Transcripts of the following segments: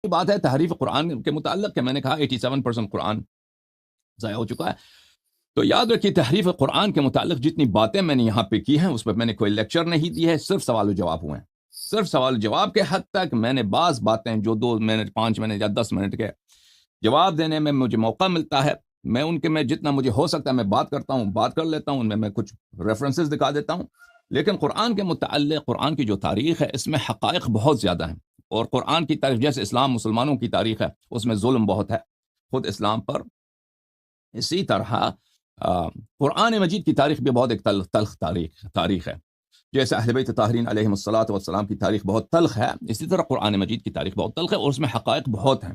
بات ہے تحریف قرآن کے متعلق کہ میں نے کہا 87% قرآن ضائع ہو چکا ہے. تو یاد رکھیے تحریف قرآن کے متعلق جتنی باتیں میں نے یہاں پہ کی ہیں اس پہ میں نے کوئی لیکچر نہیں دی ہے, صرف سوال و جواب ہوئے ہیں. صرف سوال و جواب کے حد تک میں نے بعض باتیں جو 2 منٹ 5 منٹ یا 10 منٹ کے جواب دینے میں مجھے موقع ملتا ہے, میں ان کے میں جتنا مجھے ہو سکتا ہے میں بات کرتا ہوں, بات کر لیتا ہوں, ان میں کچھ ریفرنسز دکھا دیتا ہوں. لیکن قرآن کے متعلق قرآن کی جو تاریخ ہے اس میں حقائق بہت زیادہ ہیں, اور قرآن کی تاریخ جیسے اسلام مسلمانوں کی تاریخ ہے اس میں ظلم بہت ہے خود اسلام پر, اسی طرح قرآن مجید کی تاریخ بھی بہت ایک تلخ تاریخ ہے. جیسے اہل بیت طاہرین علیہم الصلاۃ والسلام کی تاریخ بہت تلخ ہے, اسی طرح قرآن مجید کی تاریخ بہت تلخ ہے اور اس میں حقائق بہت ہیں,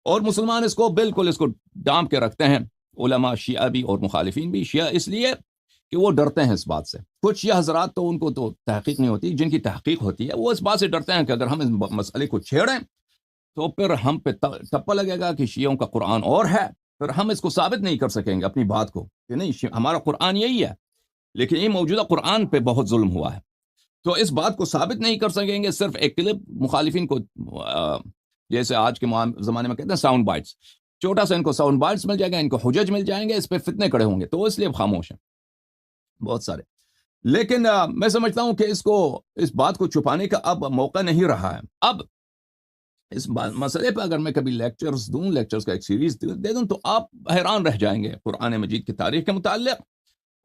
اور مسلمان اس کو بالکل اس کو ڈانپ کے رکھتے ہیں, علماء شیعہ بھی اور مخالفین بھی. شیعہ اس لیے کہ وہ ڈرتے ہیں اس بات سے, کچھ شیعہ حضرات تو ان کو تو تحقیق نہیں ہوتی, جن کی تحقیق ہوتی ہے وہ اس بات سے ڈرتے ہیں کہ اگر ہم اس مسئلے کو چھیڑیں تو پھر ہم پہ ٹپا لگے گا کہ شیعوں کا قرآن اور ہے, پھر ہم اس کو ثابت نہیں کر سکیں گے اپنی بات کو کہ نہیں ہمارا قرآن یہی ہے, لیکن یہ موجودہ قرآن پہ بہت ظلم ہوا ہے. تو اس بات کو ثابت نہیں کر سکیں گے, صرف ایک کلپ مخالفین کو جیسے آج کے زمانے میں کہتے ہیں ساؤنڈ بائٹس, چھوٹا سا ان کو ساؤنڈ بائٹس مل جائے گا, ان کو حجج مل جائیں گے, اس پہ فتنے کڑے ہوں گے, تو اس لیے خاموش ہیں بہت سارے. لیکن میں سمجھتا ہوں کہ اس بات کو چھپانے کا اب موقع نہیں رہا ہے. اب اس مسئلے پہ اگر میں کبھی لیکچرز کا ایک سیریز دے دوں تو آپ حیران رہ جائیں گے قرآن مجید کی تاریخ کے متعلق,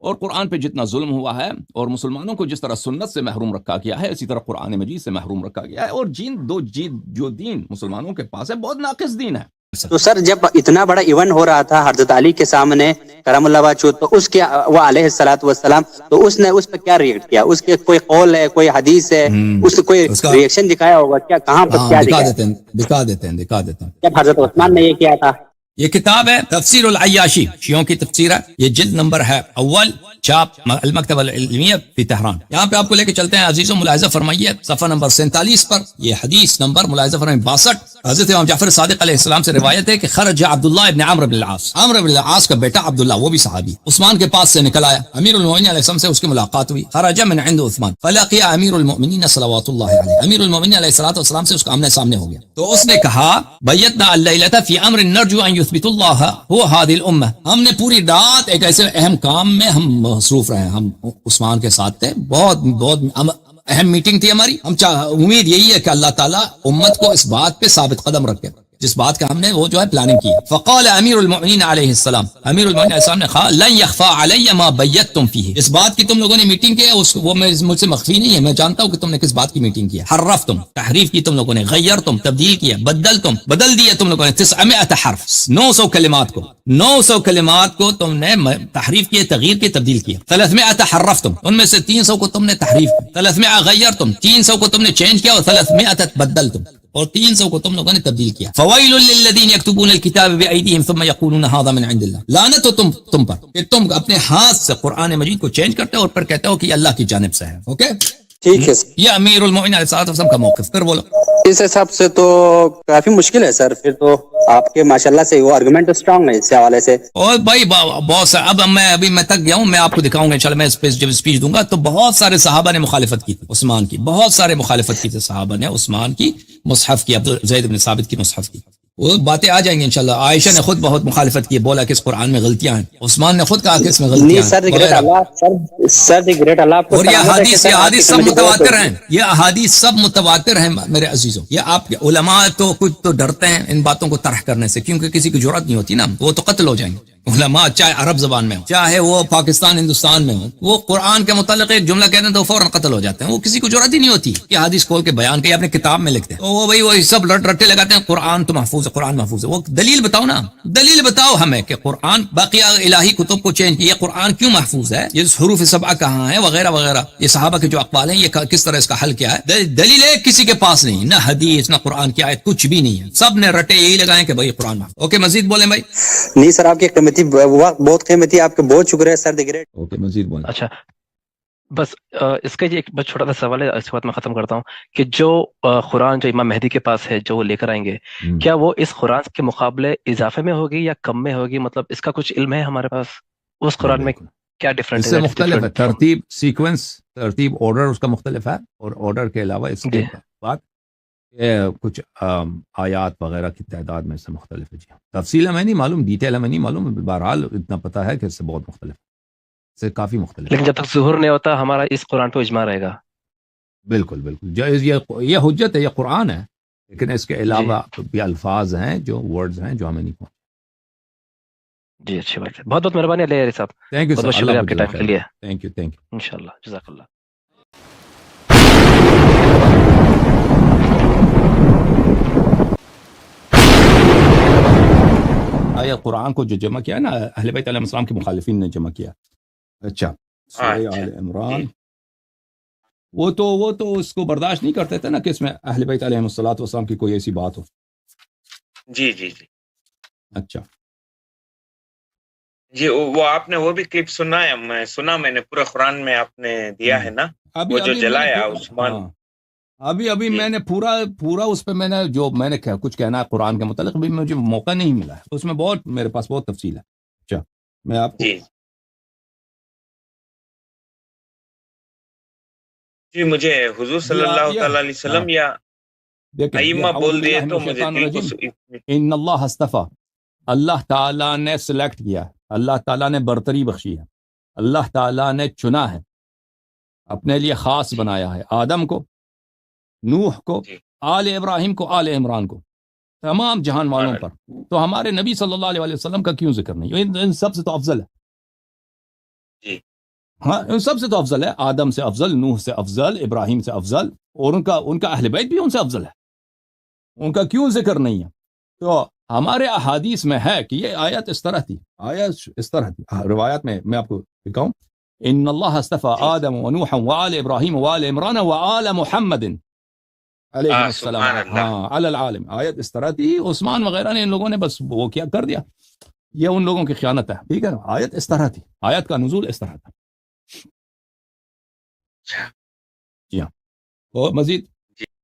اور قرآن پہ جتنا ظلم ہوا ہے, اور مسلمانوں کو جس طرح سنت سے محروم رکھا گیا ہے اسی طرح قرآن مجید سے محروم رکھا گیا ہے, اور جو دین مسلمانوں کے پاس ہے بہت ناقص دین ہے. تو سر جب اتنا بڑا ایونٹ ہو رہا تھا حضرت علی کے سامنے کرم اللہ وجہہ, تو اس کے وہ علیہ الصلوۃ والسلام, تو اس نے اس پہ کیا ریئیکٹ کیا؟ اس کے کوئی قول ہے, کوئی حدیث ہے, اس سے کوئی ریئیکشن دکھایا ہوگا کیا؟ کہاں پر کیا دکھا دیتے ہیں جب حضرت عثمان نے یہ کیا تھا؟ یہ کتاب ہے تفسیر العیاشی, شیعوں کی تفسیر ہے, یہ جلد نمبر ہے اول, چاپ المکتبہ العلمیہ فی تہران. یہاں پہ آپ کو لے کے چلتے ہیں عزیزوں, ملاحظہ فرمائیے صفحہ نمبر 47 پر یہ حدیث نمبر ملاحظہ فرمائیے 62, حضرت امام جعفر صادق علیہ السلام سے روایت ہے کہ خرج عبداللہ ابن عمرو بن العاص, عمرو بن العاص کا بیٹا عبداللہ وہ بھی صحابی, عثمان کے پاس سے نکل آیا, امیر المؤمنین علیہ السلام سے اس کی ملاقات ہوئی, خرج من عند عثمان فلقي امیر المؤمنین صلوات اللہ علیہ, امیر المؤمنین علیہ الصلوۃ والسلام سے اس کا آمنے سامنے ہو گیا, تو اس نے کہا بیتنا اللیلۃ فی امر نرجو ان یثبت اللہ هو هذه الامه, ہم نے پوری رات ایک ایسے اہم کام میں ہم مصروف رہے, ہم عثمان کے ساتھ تھے, بہت اہم میٹنگ تھی ہماری, ہم امید یہی ہے کہ اللہ تعالیٰ امت کو اس بات پہ ثابت قدم رکھے جس بات کا ہم نے وہ جو ہے پلاننگ کی. فقال امیر المؤمنین علیہ السلام, امیر المؤمنین علیہ السلام نے کہا لن يخفى علی ما بیتتم فیہ, اس بات کی تم لوگوں نے میٹنگ کی ہے وہ مجھ سے مخفی نہیں ہے, میں جانتا ہوں کہ تم نے کس بات کی میٹنگ کی ہے. حرفتم, تحریف کی تم لوگوں نے, غیرتم, تبدیل کیا, بدل دیا تم لوگوں نے 900 حرف, 900 کلمات کو, 900 کلمات کو تم نے تحریف کیے, تغییر کی, تبدیل کیا. 300 حرفتم, ان میں سے 300 کو تم نے تحریف کی, 300 غیرتم, 300 کو تم نے چینج کیا, اور 300 بدلتم, اور 300 کو تم لوگوں نے تبدیل کیا. فویل للذین یکتبون الکتاب بایدیہم ثم یقولون ھذا من عند اللہ, لعنت ہو تم پر کہ تم اپنے ہاتھ سے قرآن مجید کو چینج کرتے ہو اور پھر کہتے ہو کہ یہ اللہ کی جانب سے ہے. اوکے ٹھیک ہے, یہ امیر المؤمنین علیہ الصلوۃ والسلام کا موقف. پھر بولو. اس حساب سے تو کافی مشکل ہے سر, پھر تو آپ کے ماشاءاللہ سے وہ آرگومنٹ اسٹرانگ ہے اس حوالے سے. اور بھائی بہت سارے, اب میں تک گیا ہوں, میں آپ کو دکھاؤں گا انشاءاللہ, میں جب اسپیچ دوں گا تو بہت سارے صحابہ نے مخالفت کی تھی عثمان کی, بہت سارے مخالفت کی تھی صحابہ نے عثمان کی مصحف کی, زید بن ثابت کی مصحف کی, وہ باتیں آ جائیں گی انشاءاللہ. عائشہ نے خود بہت مخالفت کی, بولا کہ اس قرآن میں غلطیاں ہیں, عثمان نے خود کہا کہ اس میں غلطیاں ہیں, اور یہ احادیث سب متواتر ہیں, یہ احادیث سب متواتر ہیں میرے عزیزوں. یہ آپ کے علماء تو کچھ تو ڈرتے ہیں ان باتوں کو طرح کرنے سے, کیونکہ کسی کی جرات نہیں ہوتی نا, وہ تو قتل ہو جائیں گے. علماء چاہے عرب زبان میں ہو, چاہے وہ پاکستان ہندوستان میں ہو, وہ قرآن کے متعلق ایک جملہ کہتے ہیں تو فوراً قتل ہو جاتے ہیں. وہ کسی کو جرات ہی نہیں ہوتی کہ حدیث کھول کے بیان کے اپنے کتاب میں لکھتے ہیں, تو وہ بھائی وہ سب رٹے لگاتے ہیں قرآن تو محفوظ ہے, قرآن محفوظ ہے. وہ دلیل بتاؤ نا, دلیل بتاؤ ہمیں کہ قرآن باقی الہی کتب کو چینج کیا, قرآن کیوں محفوظ ہے, یہ حروف سبعہ کہاں ہیں وغیرہ وغیرہ, یہ صحابہ کے جو اقوال ہیں یہ کس طرح اس کا حل کیا ہے. دلیل ہے کسی کے پاس نہیں, نہ حدیث نہ قرآن کی آیت, کچھ بھی نہیں ہے, سب نے رٹے یہی لگائیں کہ بھائی قرآن محفوظ. اوکے مزید بولیں بھائی. نہیں سر, آپ کی قیمتی بہت قیمتی, آپ کے بہت شکریہ سر دی گریٹ. اوکے مزید بولیں. اچھا بس اس کا یہ ایک بس چھوٹا سا سوال ہے, اس کے بعد میں ختم کرتا ہوں, کہ جو قرآن جو امام مہدی کے پاس ہے جو وہ لے کر آئیں گے, کیا وہ اس قرآن کے مقابلے اضافے میں ہوگی یا کم میں ہوگی؟ مطلب اس کا کچھ علم ہے ہمارے پاس, اس قرآن میں کیا ڈفرنٹ ہے؟ مختلف ہے, ترتیب, سیکوینس, ترتیب, آرڈر اس کا مختلف ہے, اور آرڈر کے علاوہ اس کے بعد کچھ آیات وغیرہ کی تعداد میں سے مختلف ہے. جی تفصیل ہمیں نہیں معلوم، ڈیٹیل ہمیں نہیں معلوم، بہرحال اتنا پتہ ہے کہ اس سے بہت مختلف ہے، اس سے کافی مختلف ہے. لیکن جب تک ظہور نہیں ہوتا ہمارا اس قرآن پہ اجماع رہے گا. بالکل بالکل، یہ حجت ہے، یہ قرآن ہے، لیکن اس کے علاوہ بھی الفاظ ہیں جو ورڈز ہیں جو ہمیں نہیں پہنچے. جی اچھی بات ہے، بہت بہت مہربانی علیہ صاحب، تھینک یو بہت سر، بہت شکریہ آپ کے ٹائم کے لیے. Thank you. انشاءاللہ، جزاک اللہ. آیا قرآن کو جو جمع کیا نا اہل بیت علیہ السلام کے مخالفین نے جمع کیا. اچھا سورہ آل عمران، وہ تو اس کو برداشت نہیں کرتے تھے نا کہ اس میں اہل بیت علیہ السلام کی کوئی ایسی بات ہو. جی جی جی. اچھا جی وہ آپ نے وہ بھی کلپ سنا ہے؟ میں نے پورا قرآن میں آپ نے دیا ہے نا وہ جو جلایا عثمان. ابھی میں نے پورا اس پہ میں نے جو میں نے کچھ کہنا ہے قرآن کے متعلق بھی مجھے موقع نہیں ملا ہے، اس میں بہت میرے پاس بہت تفصیل ہے. اچھا میں آپ کو جی مجھے حضور صلی اللہ تعالی علیہ وسلم یا ائمہ بول دیے تو مجھے دل کو ان اللہ اصطفیٰ، اللہ تعالیٰ نے سلیکٹ کیا ہے، اللہ تعالیٰ نے برتری بخشی ہے، اللہ تعالیٰ نے چنا ہے، اپنے لیے خاص بنایا ہے آدم کو، نوح کو، آل ابراہیم کو، آل عمران کو، تمام جہان والوں پر. تو ہمارے نبی صلی اللہ علیہ وسلم کا کیوں ذکر نہیں؟ ان سب سے تو افضل ہے. ہاں ان سب سے تو افضل ہے، آدم سے افضل، نوح سے افضل، ابراہیم سے افضل، اور ان کا اہل بیت بھی ان سے افضل ہے، ان کا کیوں ذکر نہیں ہے؟ تو ہمارے احادیث میں ہے کہ یہ آیت اس طرح تھی، روایات میں آپ کو دکھاؤں. ان اللہ اصطفى آدم ونوحا وآل ابراہیم وآل عمران وآل محمد علیہ السلام علی العالم. آیت اس طرح تھی، عثمان وغیرہ نے ان لوگوں نے بس وہ کیا کر دیا، یہ ان لوگوں کی خیانت ہے. ٹھیک ہے، آیت اس طرح تھی، آیت کا نزول اس طرح تھا. جی ہاں. اور مزید